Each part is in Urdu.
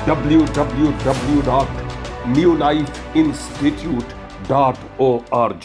www.newlifeinstitute.org।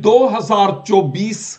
2024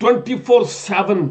24/7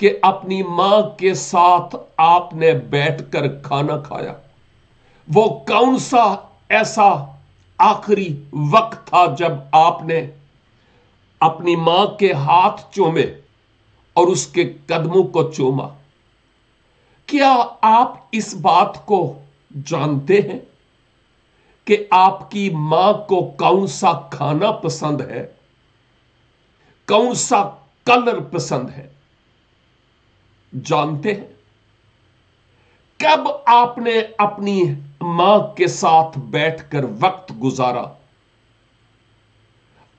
کہ اپنی ماں کے ساتھ آپ نے بیٹھ کر کھانا کھایا؟ وہ کون سا ایسا آخری وقت تھا جب آپ نے اپنی ماں کے ہاتھ چومے اور اس کے قدموں کو چوما؟ کیا آپ اس بات کو جانتے ہیں کہ آپ کی ماں کو کون سا کھانا پسند ہے، کون سا کلر پسند ہے؟ جانتے ہیں؟ کب آپ نے اپنی ماں کے ساتھ بیٹھ کر وقت گزارا؟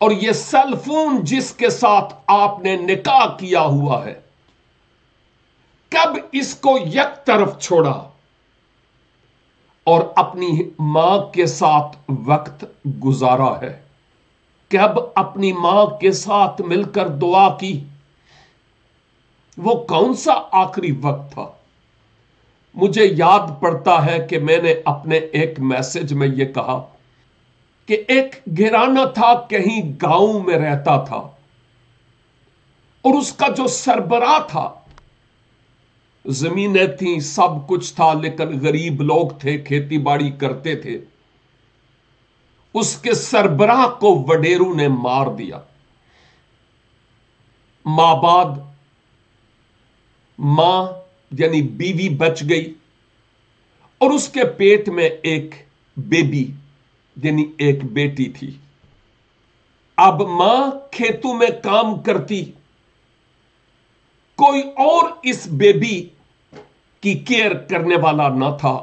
اور یہ سیل فون جس کے ساتھ آپ نے نکاح کیا ہوا ہے، کب اس کو یک طرف چھوڑا اور اپنی ماں کے ساتھ وقت گزارا ہے؟ کب اپنی ماں کے ساتھ مل کر دعا کی؟ وہ کون سا آخری وقت تھا؟ مجھے یاد پڑتا ہے کہ میں نے اپنے ایک میسج میں یہ کہا کہ ایک گھرانہ تھا، کہیں گاؤں میں رہتا تھا، اور اس کا جو سربراہ تھا، زمینیں تھیں، سب کچھ تھا، لیکن غریب لوگ تھے، کھیتی باڑی کرتے تھے۔ اس کے سربراہ کو وڈیرو نے مار دیا۔ ماں بعد ماں یعنی بیوی بچ گئی، اور اس کے پیٹ میں ایک بیبی یعنی ایک بیٹی تھی۔ اب ماں کھیتوں میں کام کرتی، کوئی اور اس بیبی کی کیئر کرنے والا نہ تھا۔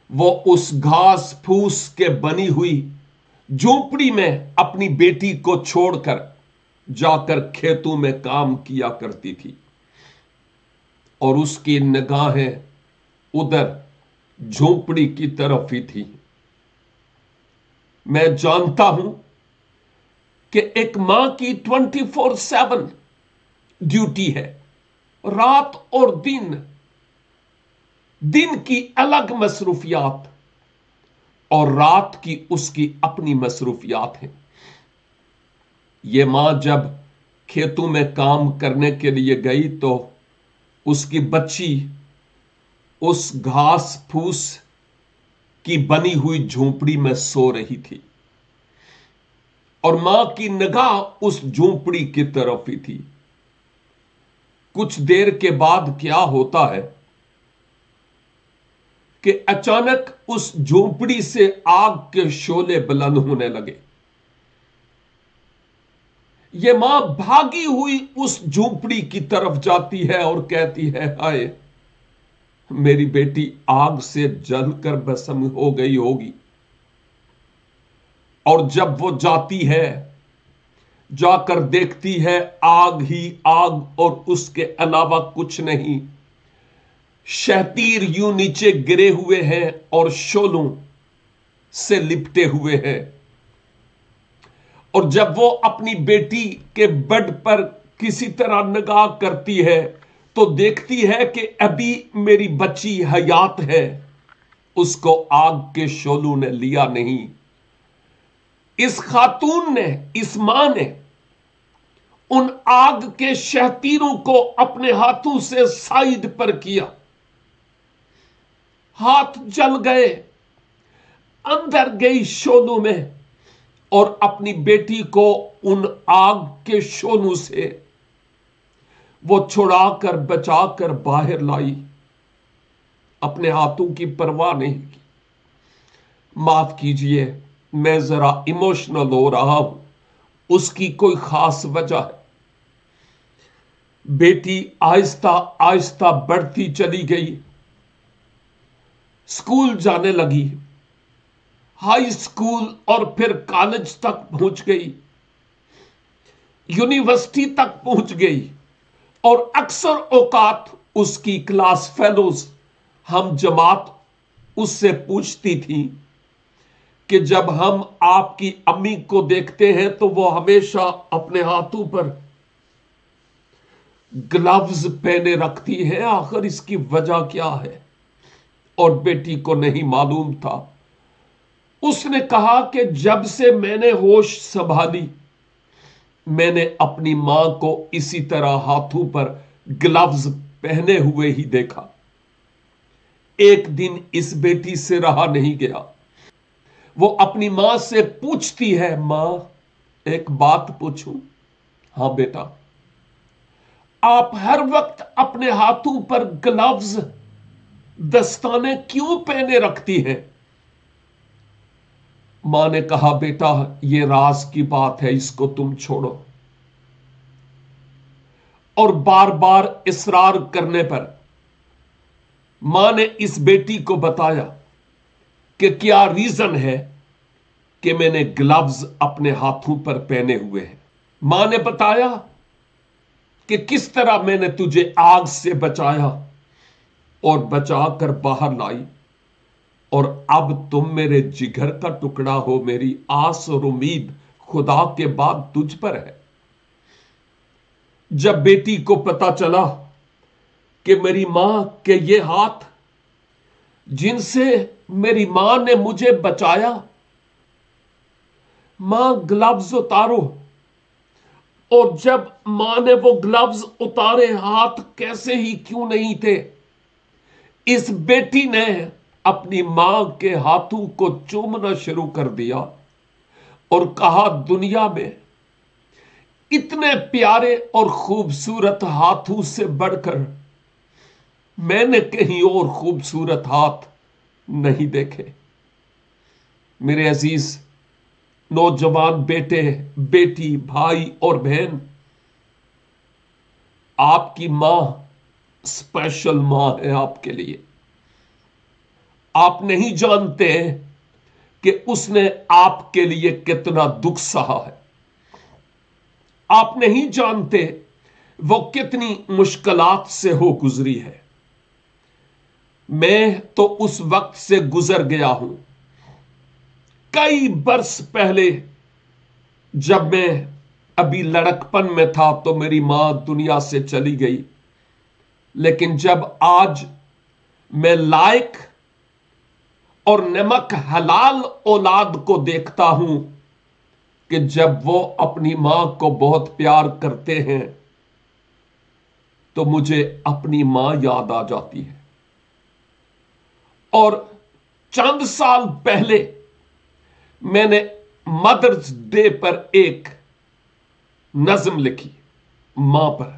وہ اس گھاس پھوس کے بنی ہوئی جھونپڑی میں اپنی بیٹی کو چھوڑ کر جا کر کھیتوں میں کام کیا کرتی تھی، اور اس کی نگاہیں ادھر جھونپڑی کی طرف ہی تھی۔ میں جانتا ہوں کہ ایک ماں کی 24/7 ڈیوٹی ہے، رات اور دن کی الگ مصروفیات اور رات کی اس کی اپنی مصروفیات ہیں۔ یہ ماں جب کھیتوں میں کام کرنے کے لیے گئی تو اس کی بچی اس گھاس پھوس کی بنی ہوئی جھونپڑی میں سو رہی تھی، اور ماں کی نگاہ اس جھونپڑی کی طرف ہی تھی۔ کچھ دیر کے بعد کیا ہوتا ہے کہ اچانک اس جھونپڑی سے آگ کے شعلے بلند ہونے لگے۔ یہ ماں بھاگی ہوئی اس جھونپڑی کی طرف جاتی ہے اور کہتی ہے، ہائے، میری بیٹی آگ سے جل کر بھسم ہو گئی ہوگی۔ اور جب وہ جاتی ہے، جا کر دیکھتی ہے آگ ہی آگ، اور اس کے علاوہ کچھ نہیں۔ شہتیر یوں نیچے گرے ہوئے ہیں اور شعلوں سے لپٹے ہوئے ہیں۔ اور جب وہ اپنی بیٹی کے بڈ پر کسی طرح نگاہ کرتی ہے تو دیکھتی ہے کہ ابھی میری بچی حیات ہے، اس کو آگ کے شعلوں نے لیا نہیں۔ اس خاتون نے، اس ماں نے ان آگ کے شہتیروں کو اپنے ہاتھوں سے سائیڈ پر کیا، ہاتھ جل گئے، اندر گئی شعلوں میں، اور اپنی بیٹی کو ان آگ کے شعلوں سے وہ چھڑا کر بچا کر باہر لائی، اپنے ہاتھوں کی پرواہ نہیں کی۔ معاف کیجئے، میں ذرا ایموشنل ہو رہا ہوں، اس کی کوئی خاص وجہ ہے۔ بیٹی آہستہ آہستہ بڑھتی چلی گئی، اسکول جانے لگی، ہائی اسکول اور پھر کالج تک پہنچ گئی، یونیورسٹی تک پہنچ گئی، اور اکثر اوقات اس کی کلاس فیلوز، ہم جماعت، اس سے پوچھتی تھی کہ جب ہم آپ کی امی کو دیکھتے ہیں تو وہ ہمیشہ اپنے ہاتھوں پر گلوز پہنے رکھتی ہے، آخر اس کی وجہ کیا ہے؟ اور بیٹی کو نہیں معلوم تھا۔ اس نے کہا کہ جب سے میں نے ہوش سنبھالی، میں نے اپنی ماں کو اسی طرح ہاتھوں پر گلوز پہنے ہوئے ہی دیکھا۔ ایک دن اس بیٹی سے رہا نہیں گیا، وہ اپنی ماں سے پوچھتی ہے، ماں ایک بات پوچھوں؟ ہاں بیٹا۔ آپ ہر وقت اپنے ہاتھوں پر گلوز، دستانے کیوں پہنے رکھتی ہیں؟ ماں نے کہا، بیٹا یہ راز کی بات ہے، اس کو تم چھوڑو۔ اور بار بار اصرار کرنے پر ماں نے اس بیٹی کو بتایا کہ کیا ریزن ہے کہ میں نے گلوز اپنے ہاتھوں پر پہنے ہوئے ہیں۔ ماں نے بتایا کہ کس طرح میں نے تجھے آگ سے بچایا اور بچا کر باہر لائی، اور اب تم میرے جگر کا ٹکڑا ہو، میری آس اور امید خدا کے بعد تجھ پر ہے۔ جب بیٹی کو پتا چلا کہ میری ماں کے یہ ہاتھ جن سے میری ماں نے مجھے بچایا، ماں گلوز اتارو، اور جب ماں نے وہ گلوز اتارے، ہاتھ کیسے ہی کیوں نہیں تھے، اس بیٹی نے اپنی ماں کے ہاتھوں کو چومنا شروع کر دیا اور کہا، دنیا میں اتنے پیارے اور خوبصورت ہاتھوں سے بڑھ کر میں نے کہیں اور خوبصورت ہاتھ نہیں دیکھے۔ میرے عزیز نوجوان بیٹے، بیٹی، بھائی اور بہن، آپ کی ماں اسپیشل ماں ہے آپ کے لیے۔ آپ نہیں جانتے کہ اس نے آپ کے لیے کتنا دکھ سہا ہے۔ آپ نہیں جانتے وہ کتنی مشکلات سے ہو گزری ہے۔ میں تو اس وقت سے گزر گیا ہوں۔ کئی برس پہلے جب میں ابھی لڑکپن میں تھا تو میری ماں دنیا سے چلی گئی، لیکن جب آج میں لائق اور نمک حلال اولاد کو دیکھتا ہوں کہ جب وہ اپنی ماں کو بہت پیار کرتے ہیں تو مجھے اپنی ماں یاد آ جاتی ہے۔ اور چند سال پہلے میں نے مدرز ڈے پر ایک نظم لکھی ماں پر،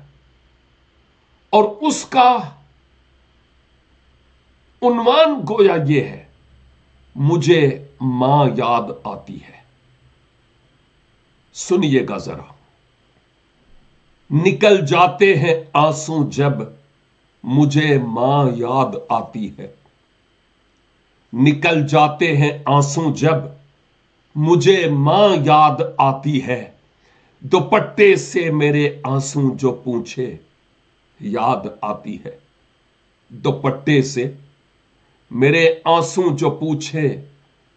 اور اس کا عنوان گویا یہ ہے، مجھے ماں یاد آتی ہے۔ سنیے گا ذرا۔ نکل جاتے ہیں آنسو جب مجھے ماں یاد آتی ہے، نکل جاتے ہیں آنسو جب مجھے ماں یاد آتی ہے، دوپٹے سے میرے آنسو جو پوچھے یاد آتی ہے، دوپٹے سے میرے آنسو جو پوچھے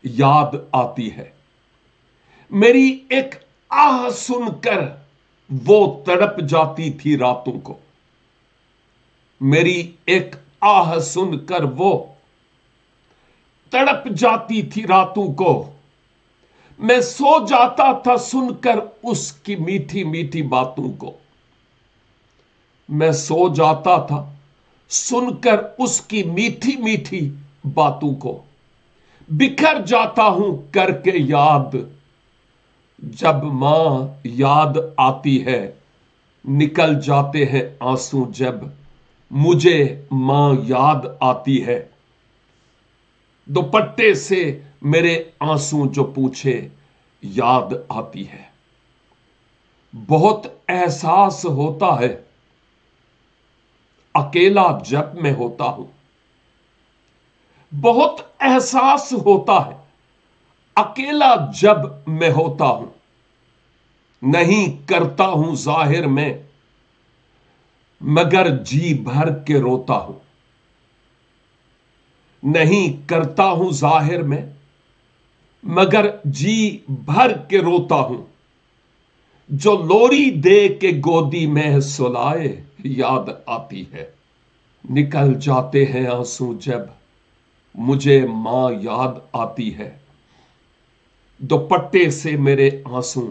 یاد آتی ہے، میری ایک آہ سن کر وہ تڑپ جاتی تھی راتوں کو، میری ایک آہ سن کر وہ تڑپ جاتی تھی راتوں کو، میں سو جاتا تھا سن کر اس کی میٹھی میٹھی باتوں کو، میں سو جاتا تھا سن کر اس کی میٹھی میٹھی باتوں کو، بکھر جاتا ہوں کر کے یاد جب ماں یاد آتی ہے، نکل جاتے ہیں آنسو جب مجھے ماں یاد آتی ہے، دوپٹے سے میرے آنسو جو پوچھے یاد آتی ہے۔ بہت احساس ہوتا ہے اکیلا جب میں ہوتا ہوں، بہت احساس ہوتا ہے اکیلا جب میں ہوتا ہوں، نہیں کرتا ہوں ظاہر میں مگر جی بھر کے روتا ہوں، نہیں کرتا ہوں ظاہر میں مگر جی بھر کے روتا ہوں، جو لوری دے کے گودی میں سلائے یاد آتی ہے، نکل جاتے ہیں آنسو جب مجھے ماں یاد آتی ہے، دوپٹے سے میرے آنسو